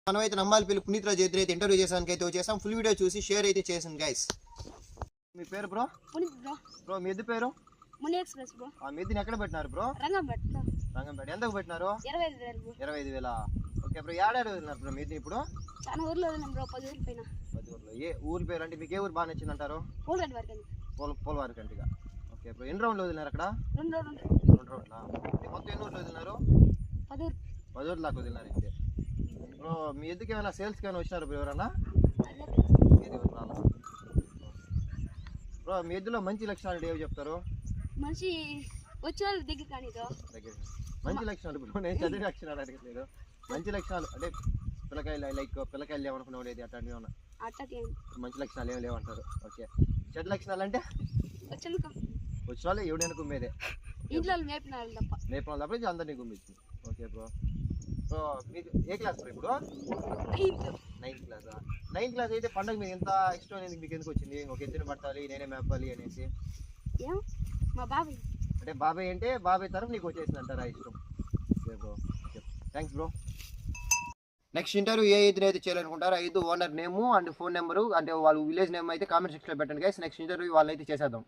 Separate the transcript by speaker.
Speaker 1: మనమైతే నమ్మాలపల్లి పునీతరాజు ఎదురు అయితే ఇంటర్వ్యూ చేసానికి అయితే వచ్చేసాం. ఫుల్ వీడియో చూసి షేర్ అయితే చేసాను గైస్. మీ పేరు బ్రో?
Speaker 2: పునీత్ బ్రో.
Speaker 1: బ్రో మీ ఎద్దు పేరు?
Speaker 2: ముని ఎక్స్ప్రెస్ బ్రో.
Speaker 1: ఆ మీ ఎద్దుని ఎక్కడ పెట్టినారు బ్రో?
Speaker 2: రంగంపేట.
Speaker 1: రంగంపేట. ఎంతకు పెట్టినారు?
Speaker 2: 25,000 బ్రో.
Speaker 1: 25,000. Okay bro. ఏడాడు వదిలినారు బ్రో మీ ఎద్దుని ఇప్పుడు?
Speaker 2: చాలా ఊర్లో వదిలినాం బ్రో, 10 ఊర్ల పైన.
Speaker 1: 10 ఊర్లో. ఏ ఊరి పేరు అంటే మీకు ఏ ఊరు బాగా నచ్చింది అంటారు?
Speaker 2: పోల్గట్ వరకు.
Speaker 1: పోలవారి కంటిగా. Okay bro. ఎన్ని రౌండ్లు వదిలినారు అక్కడ?
Speaker 2: 2 రౌండ్లు.
Speaker 1: 2 రౌండ్లా? మొత్తం ఎన్ని ఊర్లు వదిలినారు?
Speaker 2: 10 ఊర్లు.
Speaker 1: 10 ఊర్లు దాకా వదిలినారు అయితే. బ్రో మీ ఎద్దుకి ఏమైనా సేల్స్కి ఏమైనా వచ్చినారు బ్రో ఎవరన్నా? బ్రో మీ ఎద్దులో మంచి లక్షణాలు ఏవి చెప్తారు?
Speaker 2: మనిషి వచ్చే వాళ్ళు దగ్గర కానీ
Speaker 1: దగ్గర మంచి లక్షణాలు బ్రో, నేను చదివి లక్షణాలు అడగట్లేదు. మంచి లక్షణాలు అంటే పిల్లకాయలు లైక్ పిల్లకాయలు లేవనుకున్నావు లేదు అట్లాంటివి ఏమన్నా
Speaker 2: అట్లా
Speaker 1: మంచి లక్షణాలు ఏమి లేవంటారు. ఓకే. చెడ్డ లక్షణాలు అంటే
Speaker 2: వచ్చిన
Speaker 1: వచ్చిన వాళ్ళు ఎవడైనా గుమ్మేదే,
Speaker 2: ఇంట్లో మేపిన వాళ్ళు తప్ప.
Speaker 1: మేపిన వాళ్ళు తప్ప అందరినీ గుమ్మించింది. Okay bro. సో మీకు ఏ క్లాస్ బ్రో ఇప్పుడు? 9th క్లాసా? 9th క్లాస్ అయితే పండుగ మీకు ఎంత ఇష్టం అనేది మీకు ఎందుకు వచ్చింది? ఒక ఎద్దుని పట్టాలి నేనే మేపాలి అనేసి.
Speaker 2: మా బాబాయ్
Speaker 1: అంటే బాబాయ్ అంటే బాబాయ్ తరఫు నీకు వచ్చేసింది అంటారా ఇష్టం? Okay bro. Thanks bro. Next interview ఏ ఎద్దుని అయితే చేయాలనుకుంటారో ఆ ఎద్దు owner name and phone number అంటే వాళ్ళ విలేజ్ నేమ్ అయితే కామెంట్ సెక్షన్లో పెట్టండి గైస్. నెక్స్ట్ ఇంటర్వ్యూ వాళ్ళు అయితే చేసేద్దాం.